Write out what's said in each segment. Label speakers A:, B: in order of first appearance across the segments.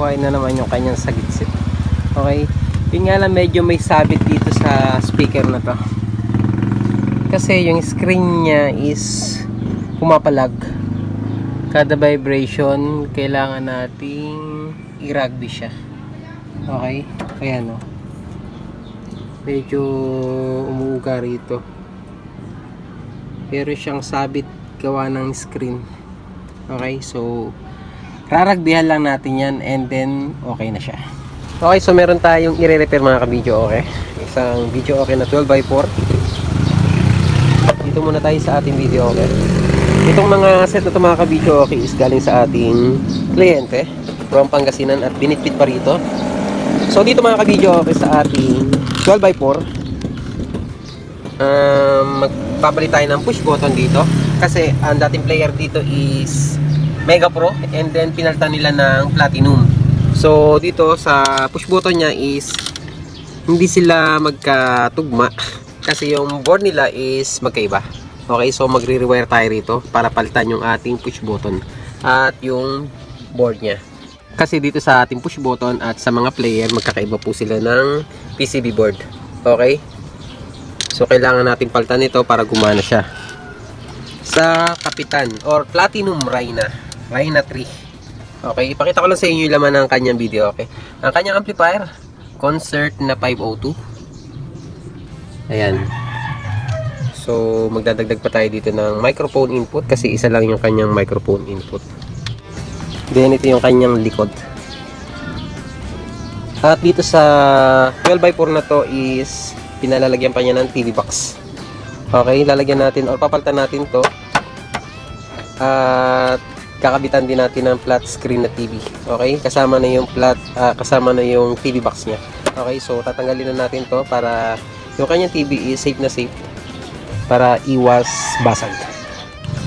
A: okay na naman yung kanyang sagitsit. Okay, yun nga lang, medyo may sabit dito sa speaker na to kasi yung screen niya is pumapalag. Kada vibration kailangan nating i-rugby siya. Okay, ayan o, medyo umuuga rito, pero siyang sabit gawa ng screen. Okay, so raragbihan lang natin yan and then okay na siya. Okay, so meron tayong i-repair mga ka-video. Okay, isang video okay na 12x4. Dito muna tayo sa ating video. Okay, itong mga set na ito mga ka-video okay is galing sa ating kliyente from Pangasinan at binitbit pa rito. So dito mga ka-video okay sa ating 12x4, magpapalit tayo ng push button dito kasi ang dating player dito is Mega Pro and then pinalitan nila ng Platinum. So dito sa push button niya is hindi sila magkatugma kasi yung board nila is magkaiba. Okay, so magre-rewire tayo rito para palitan yung ating push button at yung board niya. Kasi dito sa ating push button at sa mga player magkakaiba po sila ng PCB board. Okay, so kailangan natin palitan ito para gumana siya. Sa Kapitan or Platinum Rhina 3. Okay, ipakita ko lang sa inyo yung laman ng kanyang video. Okay, ang kanyang amplifier Concert na 502. Ayan. So magdadagdag pa tayo dito ng microphone input kasi isa lang yung kanyang microphone input. Then ito yung kanyang likod. At dito sa 12x4 na to is pinalalagyan pa niya ng TV box. Okay, lalagyan natin or papalitan natin to at kakabitan din natin ng flat screen na TV. Okay, kasama na yung kasama na yung TV box niya. Okay, so tatanggalin na natin to para yung kanyang TV is safe na safe para iwas basag.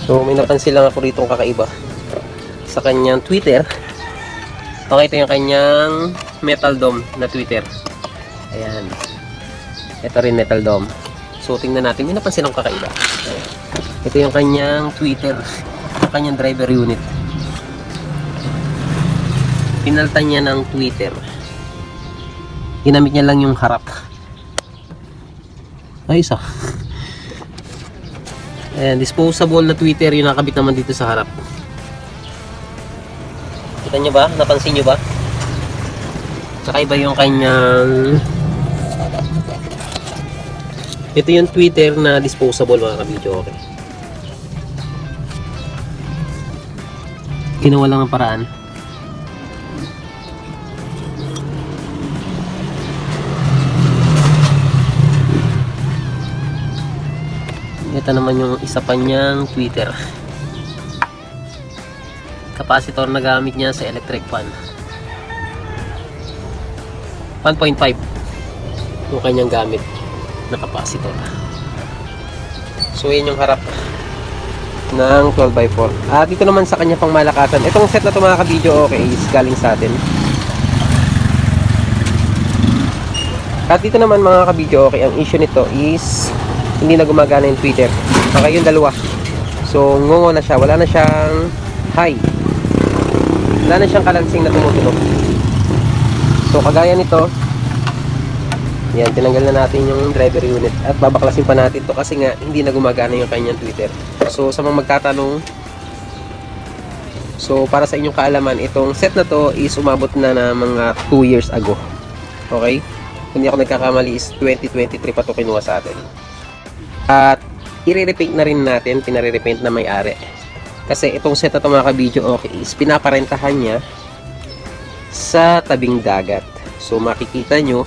A: So may napansin lang ako rito kakaiba sa kanyang tweeter. Okay, ito yung kanyang metal dome na tweeter. Ayan, ito rin metal dome. So tingnan natin, may napansin akong kakaiba. Ito yung kanyang tweeter, yung kanyang driver unit. Pinaltan niya ng tweeter. Ginamit niya lang yung harap. Ayos ah. Ayan, disposable na tweeter yung nakabit naman dito sa harap. Kita nyo ba? Napansin nyo ba? Nakaiba yung kanyang... Ito yung tweeter na disposable mga ka-video. Okay, ginawa lang ng paraan. Ito naman yung isa pa niyang tweeter. Capacitor na gamit niya sa electric fan 1.5 yung kanyang gamit na capacitor. So yun yung harap ng 12x4. At dito naman sa kanya pang malakasan, itong set na ito mga ka-video okay is galing sa atin. At dito naman mga ka-video okay, ang issue nito is hindi na gumagana yung tweeter. Okay, yung dalawa. So ngungo na siya, wala na siyang high, wala na siyang kalansing na tumutunog. So kagaya nito, yan, tinanggal na natin yung driver unit at babaklasin pa natin to kasi nga hindi na gumagana yung kanyang tweeter. So sa mga magtatanong, so para sa inyong kaalaman, itong set na to is umabot na mga 2 years ago. Okay, kung hindi ako nagkakamali is 2023 pa to kinuha sa atin. At i-repaint na rin natin, pinare-repaint na may-ari. Kasi itong set na to mga ka-video okay is pinaparentahan niya sa tabing dagat. So makikita nyo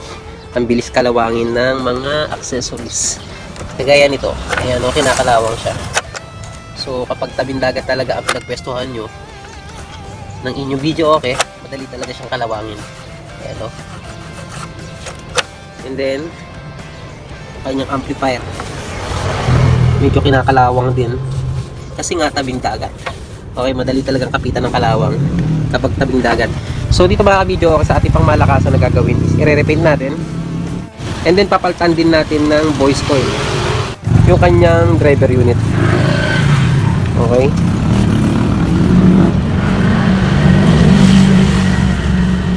A: ang bilis kalawangin ng mga accessories. Kagaya nito, ayan o, kinakalawang siya. So kapag tabing dagat talaga ang pinagpwestuhan nyo ng inyong video okay, madali talaga siyang kalawangin. Ayan o. And then kanyang amplifier medyo kinakalawang din kasi nga tabing dagat. Okay, madali talagang kapitan ng kalawang kapag tabing dagat. So dito mga ka-video sa ating pang malakasan na gagawin is i-repaint natin and then papalitan din natin ng voice coil yung kanyang driver unit. Okay,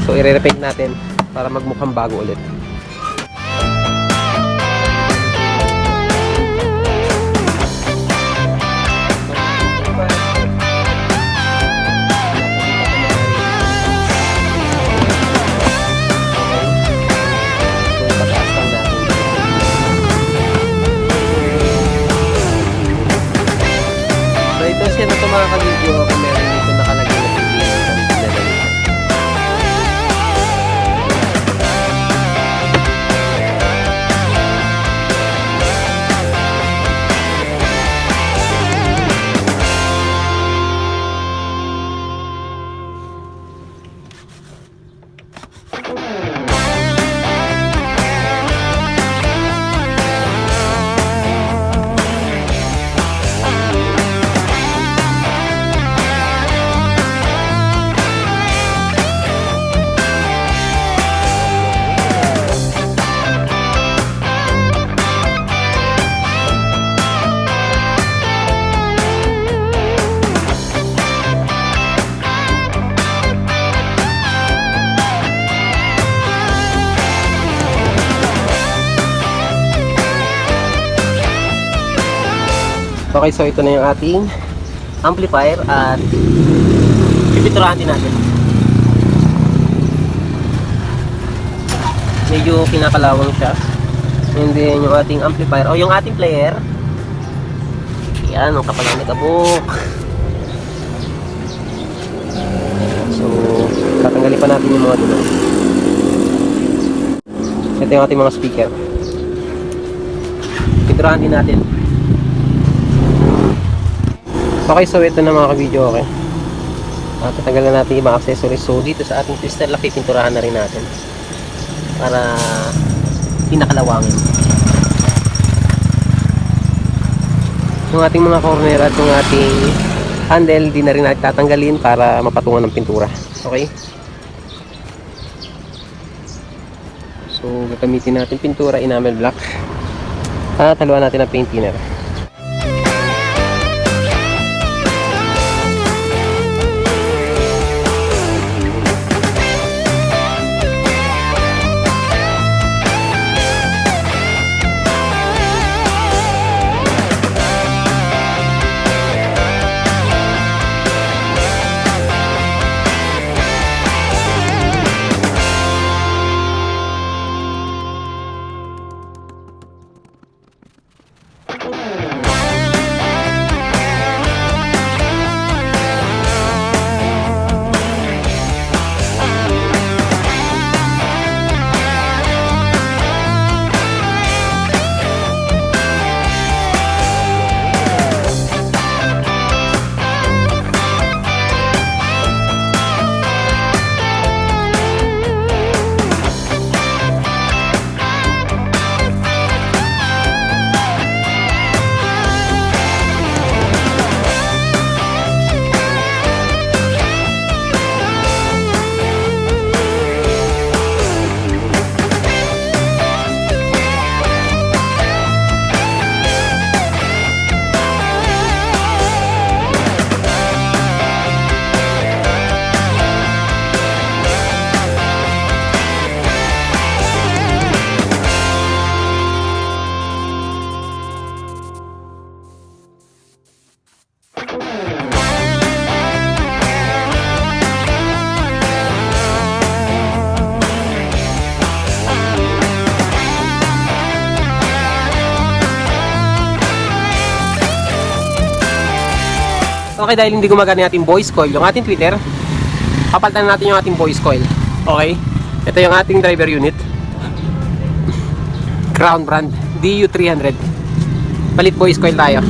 A: So i-repaint natin para magmukhang bago ulit. Siya na ito mga ka-video kung meron dito nakalagay na pilihan ng pinadalita. Okay, so ito na yung ating amplifier at pipinturahan din natin. Medyo kinakalawang siya. And then yung ating amplifier o yung ating player. Yan, ang kapal na nagabok. So, tatanggalin pa natin yung mga dulo. Ito yung ating mga speaker. Pinturahan din natin. Okay, so ito na mga ka-video, okay. Tatanggalan natin yung mga accessories. So dito sa ating twister lock, pinturahan na rin natin para pinakalawangin yung ating mga corner at yung ating handle. Di na rin natin tatanggalin para mapatungan ng pintura. Okay, so gagamitin natin pintura enamel black at haluan natin ang paint thinner. Okay, dahil hindi gumagana yung ating voice coil, yung ating tweeter, papalitan natin yung ating voice coil. Okay, ito yung ating driver unit, Crown brand DU300. Palit voice coil tayo.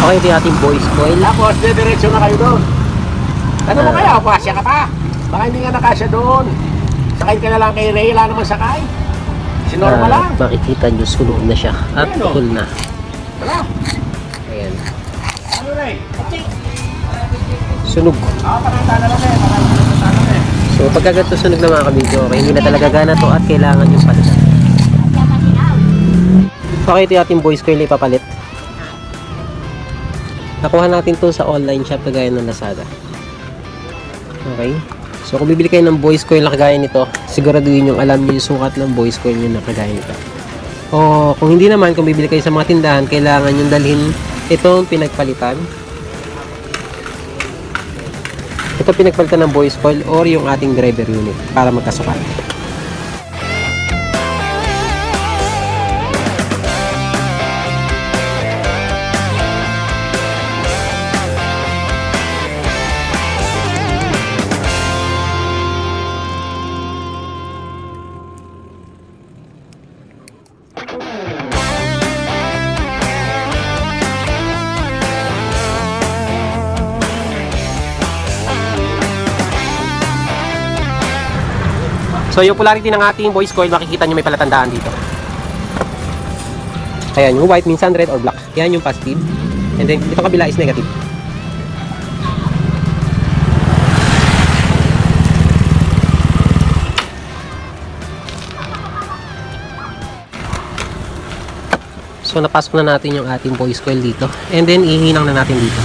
A: Okay, ito yung ating voice coil.
B: Tapos, diretso na kayo doon. Ano mo kaya? Pasya ka pa. Baka hindi nga nakasya doon. Sakay ka na lang kay Ray. Wala naman sakay. Sinormal lang.
A: Makikita nyo, sunog na siya. At full na.
B: Wala.
A: Ayan.
B: Ano rin?
A: Sunog.
B: Parang lang eh.
A: So pagka ganito sunog na mga kabidyo, okay, hindi na talaga gana to at kailangan yung palitan. Okay, ito yung ating voice coil na ipapalit. Nakuha natin to sa online shop kagaya ng Lazada. Okay. So kung bibili kayo ng voice coil na kagaya nito, siguraduhin yung alam nyo yung sukat ng voice coil nyo na kagaya nito. O kung hindi naman, kung bibili kayo sa mga tindahan, kailangan yung dalhin itong pinagpalitan. Ito pinagpalitan ng voice coil or yung ating driver unit para magkasukat. So yung polarity ng ating voice coil, makikita nyo may palatandaan dito. Ayan, yung white minsan red or black. Yan yung positive. And then ito kabila is negative. So napasok na natin yung ating voice coil dito. And then ihinang na natin dito.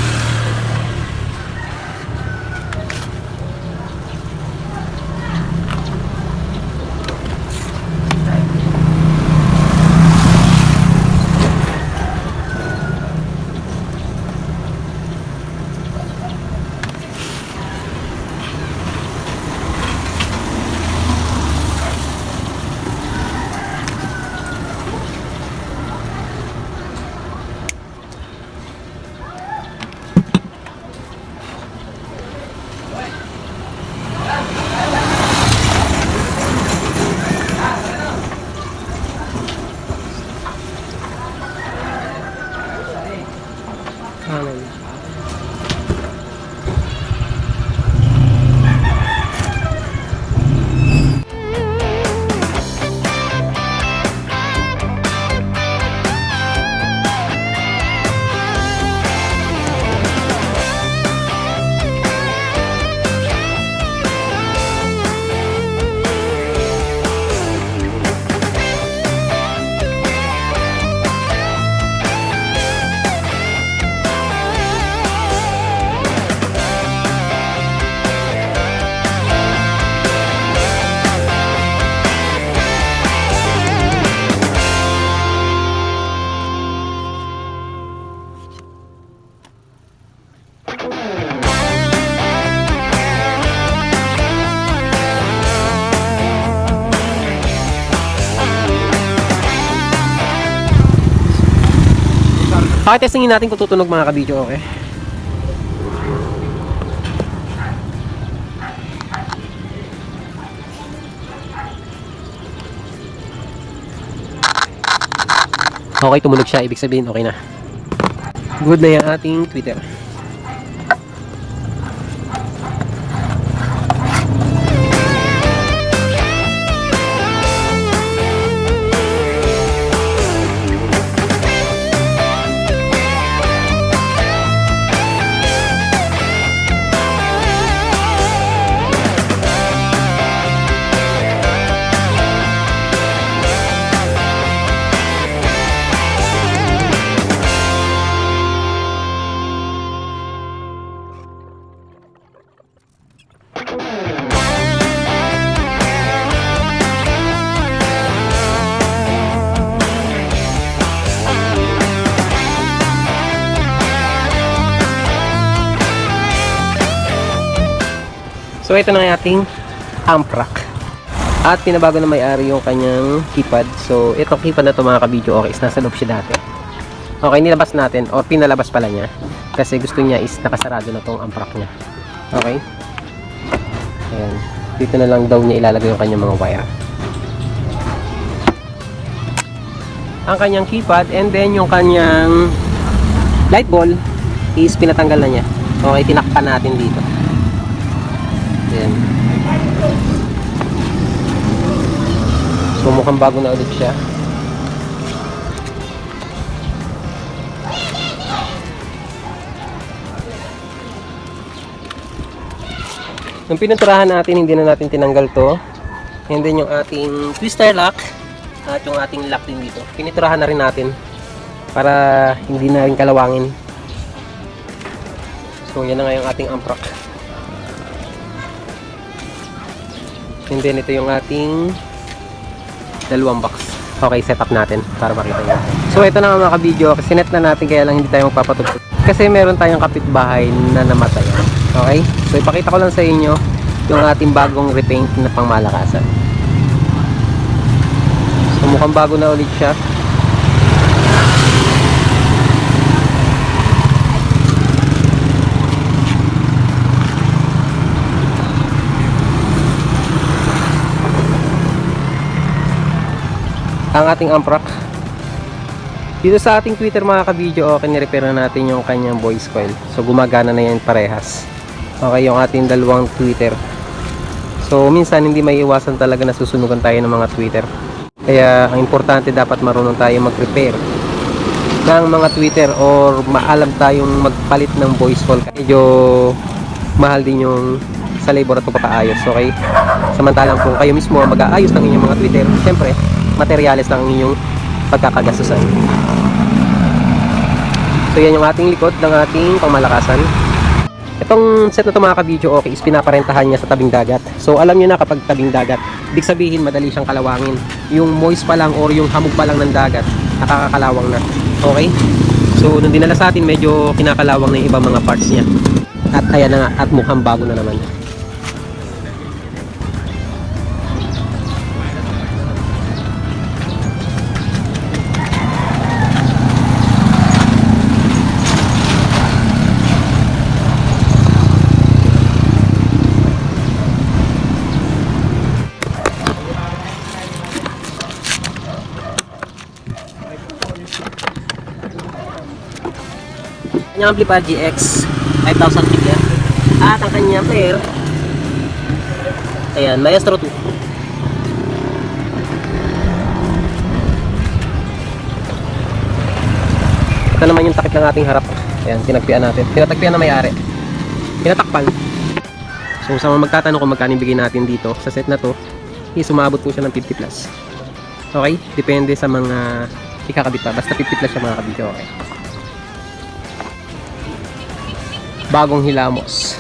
A: Kanan. Okay, testingin natin kung tutunog mga kabidyo, okay? Okay, tumunog siya. Ibig sabihin, okay na. Good na yung ating tweeter. So ito na yung ating amp rack. At pinabago na may-ari yung kanyang keypad. So itong keypad na ito mga kabidyo, okay, is nasa loob siya dati. Okay, nilabas natin or pinalabas pala niya kasi gusto niya is nakasarado na tong amp rack niya. Okay. Ayan. Dito na lang daw niya ilalagay yung kanyang mga wire. Ang kanyang keypad and then yung kanyang light ball is pinatanggal na niya. Okay, tinakpan natin dito. Ayan. So So mukhang bago na ulit siya. Nung pinuturahan natin, hindi na natin tinanggal to. And then yung ating twister lock at yung ating lock din dito, piniturahan na rin natin para hindi na rin kalawangin. So yan na nga yung ating amprak. And then ito yung ating dalawang box. Okay, set up natin para makita nyo. So ito na nga mga ka-video, sinet na natin kaya lang hindi tayo magpapatugtog kasi meron tayong kapitbahay na namatay. Okay, so ipakita ko lang sa inyo yung ating bagong repaint na pangmalakasan. So mukhang bago na ulit siya. Ang ating amprak dito sa ating Twitter mga ka-video, okay, nirepair na natin yung kanyang voice coil. So gumagana na yan parehas. Okay, yung ating dalawang Twitter. So minsan hindi may iwasan talaga na susunugan tayo ng mga Twitter. Kaya ang importante, dapat marunong tayo mag-repair ng mga Twitter or maalam tayong magpalit ng voice call. Medyo mahal din yung sa labor at pagpapaayos. Okay, samantalang kung kayo mismo ang mag-aayos ng inyong mga Twitter, siyempre materyales lang ang inyong pagkakagastusan. So yan yung ating likod ng ating pangmalakasan. Itong set na ito mga ka-video, okay, is pinaparentahan niya sa tabing dagat. So alam niyo na, kapag tabing dagat, ibig sabihin madali siyang kalawangin. Yung moist pa lang or yung hamog pa lang ng dagat, nakakakalawang na. Okay, so nung dinala sa atin, medyo kinakalawang na yung ibang mga parts niya. At ayan na nga, at mukhang bago na naman. Kanyang amplifier GX 5000 figure at ang kanyang player, ayan, Maestro 2. Ito naman yung takip ng ating harap. Ayan, tinagpian natin, tinatagpian na may-ari, tinatakpan. So sa mga magtatanong kung magkano bigay natin dito sa set na to, sumabot po siya ng 50 plus. Okay, depende sa mga ikakabit pa, basta 50 plus siya mga kabidyo. Okay, bagong hilamos.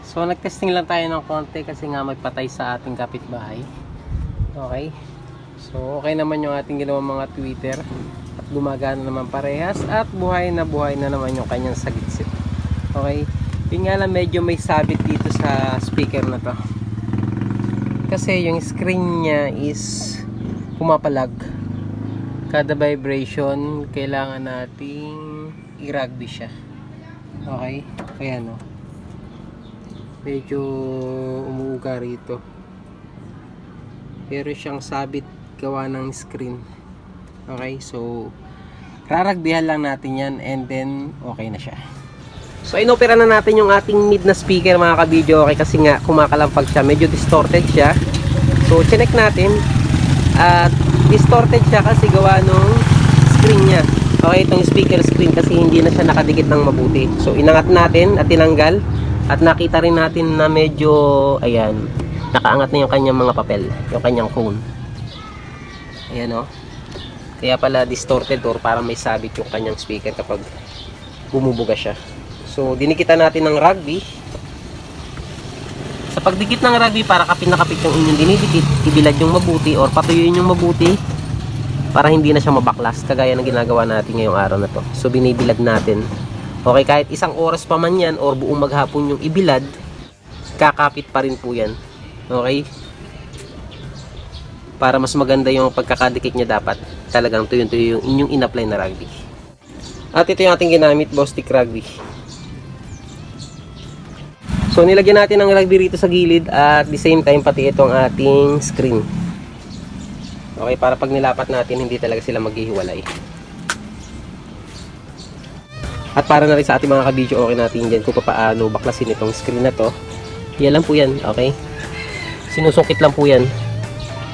A: So nagtesting lang tayo ng konti kasi nga may patay sa ating kapitbahay. Okay, so okay naman yung ating ginawang mga Twitter at gumagana naman parehas at buhay na naman yung kanyang sagitsit. Okay, yun nga lang, medyo may sabit dito sa speaker na to kasi yung screen niya is pumapalag. Kada vibration kailangan nating i-rugby siya. Okay, kaya no, medyo umuuga rito, pero siyang sabit gawa ng screen. Okay, so raragbihan lang natin yan and then okay na siya. So inopera na natin yung ating mid na speaker mga ka-video. Okay, kasi nga kumakalampag siya, medyo distorted siya. So chinek natin at distorted siya kasi gawa nung screen niya. Okay, itong speaker screen kasi hindi na siya nakadikit ng mabuti. So inangat natin at tinanggal at nakita rin natin na medyo ayan, nakaangat na yung kanyang mga papel, yung kanyang cone. Ayan o. Kaya pala distorted or parang may sabit yung kanyang speaker kapag bumubuga siya. So dinikitan natin ng rugby. Sa pagdikit ng rugby, para kapit na kapit yung inyong dinidikit, ibilad yung mabuti or patuyuin yung mabuti para hindi na siya mabaklas, kagaya ng ginagawa natin ngayong araw na to. So binibilad natin. Okay, kahit isang oras pa man yan or buong maghapon yung ibilad, kakapit pa rin po yan. Okay? Para mas maganda yung pagkakadikit niya, dapat talagang tuyo-tuyo yung inyong in-apply na rugby. At ito yung ating ginamit, Bostik rugby. So nilagyan natin ng rugby rito sa gilid at the same time pati itong ating screen. Okay, para pag nilapat natin hindi talaga sila maghihiwalay. At para na rin sa ating mga ka-video, okay natin dyan kung paano baklasin itong screen na to. Yan lang po yan, okay? Sinusungkit lang po yan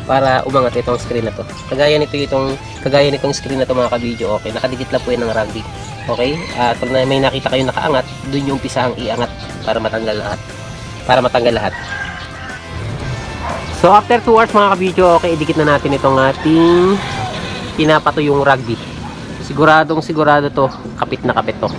A: para umangat itong screen na to. Kagaya nitong screen na to mga ka-video, okay? Nakadikit lang po yan ng rugby. Okay? At pag may nakita kayo nakaangat, dun yung umpisa ang iangat para matanggal lahat. So after 2 hours mga ka-video, okay, idikit na natin itong ating pinapatuyong rugby. Sigurado to, kapit na kapit to.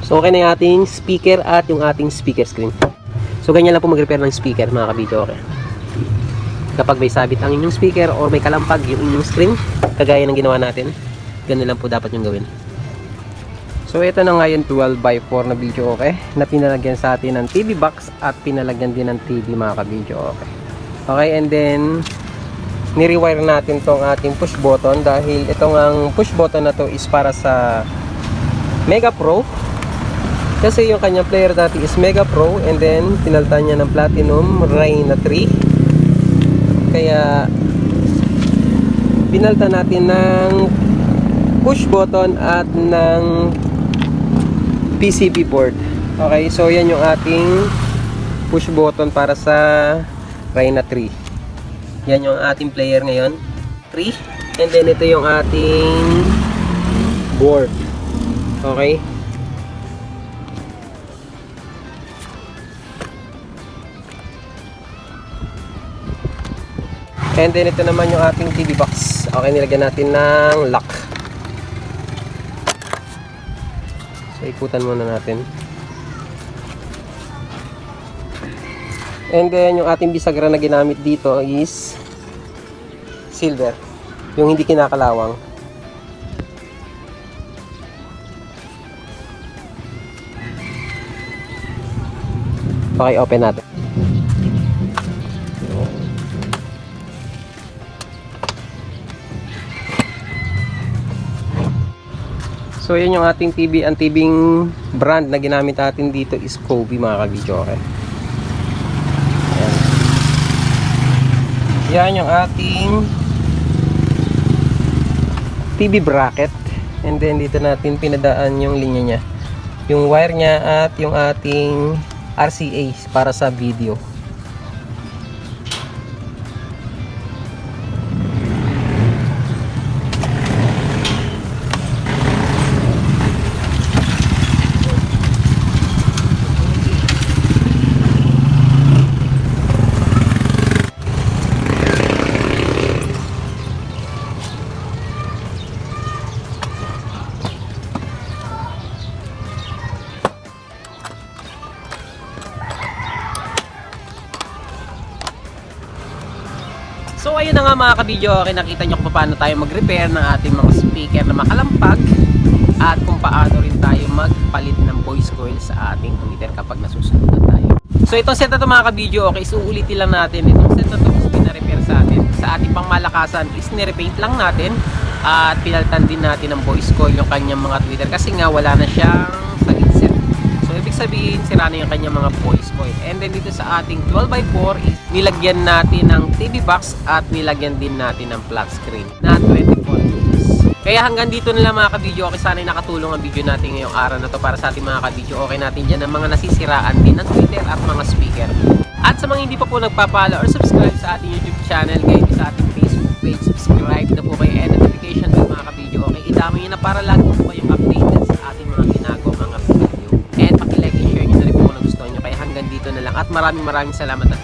A: So okay na yung ating speaker at yung ating speaker screen. So ganyan lang po mag-repair ng speaker mga ka-video, okay. Kapag may sabit ang inyong speaker or may kalampag yung inyong screen, kagaya ng ginawa natin, ganun lang po dapat yung gawin. So ito na nga yung 12x4 na video, okay, na pinalagyan sa atin ng TV box at pinalagyan din ng TV mga ka-video, okay. Okay, and then ni-rewire natin tong ating push button dahil itong ang push button na to is para sa Mega Pro. Kasi yung kanyang player dati is Mega Pro and then pinalitan niya ng Platinum Reina 3. Kaya pinalitan natin ng push button at ng PCB board. Okay, so yan yung ating push button para sa Reina 3. Yan yung ating player ngayon, 3. And then ito yung ating board. Okay. And then ito naman yung ating TV box. Okay, nilagyan natin ng lock. So ikutan muna natin. And then yung ating bisagra na ginamit dito is silver, yung hindi kinakalawang. Okay, open natin. So yan yung ating TV. Ang TV brand na ginamit natin dito is Kobe mga ka-video, okay. Yan yung ating TV bracket. And then dito natin pinadaan yung linya niya, yung wire niya at yung ating RCA para sa video. nga mga kabidyo, okay, nakita nyo kung paano tayo mag-repair ng ating mga speaker na makalampag at kung paano rin tayo magpalit ng voice coil sa ating tweeter kapag nasusunod tayo. So itong set na ito mga kabidyo, okay, so ulitin lang natin. Itong set na ito is pina-repair sa atin. Sa ating pangmalakasan is nirepaint lang natin at pinalitan din natin ng voice coil yung kanyang mga tweeter kasi nga wala na siyang sagid set. So ibig sabihin sira na yung kanyang mga voice coil. And then dito sa ating 12x4 is nilagyan natin ng TV box at nilagyan din natin ng flat screen na 24 inches. Kaya hanggang dito na lang mga kabidyo, okay, sana'y nakatulong ang video natin ngayong araw na to para sa ating mga kabidyo. Okay natin dyan ang mga nasisiraan din ng tweeter at mga speaker. At sa mga hindi pa po nagpapala or subscribe sa ating YouTube channel, guys, sa ating Facebook page, subscribe na po kayo and notification bell mga kabidyo. Okay, idami nyo na para lagi po kayong updated sa ating mga ginagawa mga video. And pakilike and share nyo na rin po kung nagustuhan nyo. Kaya hanggang dito na lang at maraming salamat at